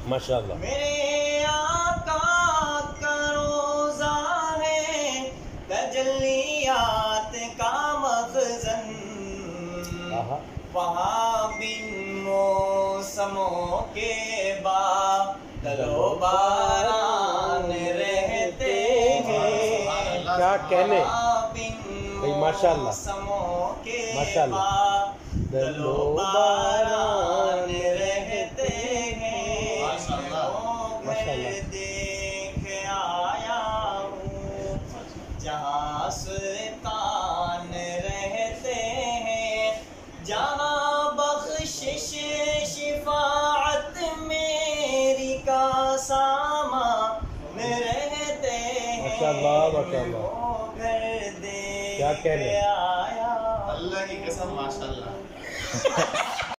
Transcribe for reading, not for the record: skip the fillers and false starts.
माशाअल्लाह। मेरे आका का रोज़ा है तजल्लियात का मखज़न, वहाँ बिन मौसमों के बादलो बारान रहते हैं। क्या कहने माशाअल्लाह, मौसमों के माशाअल्लाह। बारान रहते हैं। माशाअल्लाह। देख आया हूँ जहाँ सुल्तान रहते हैं, जहाँ बख्शिश शिफाअत मेरी का सामान रहते हैं। माशाअल्लाह माशाअल्लाह, क्या कहने। आया अल्लाह की कसम माशाअल्लाह।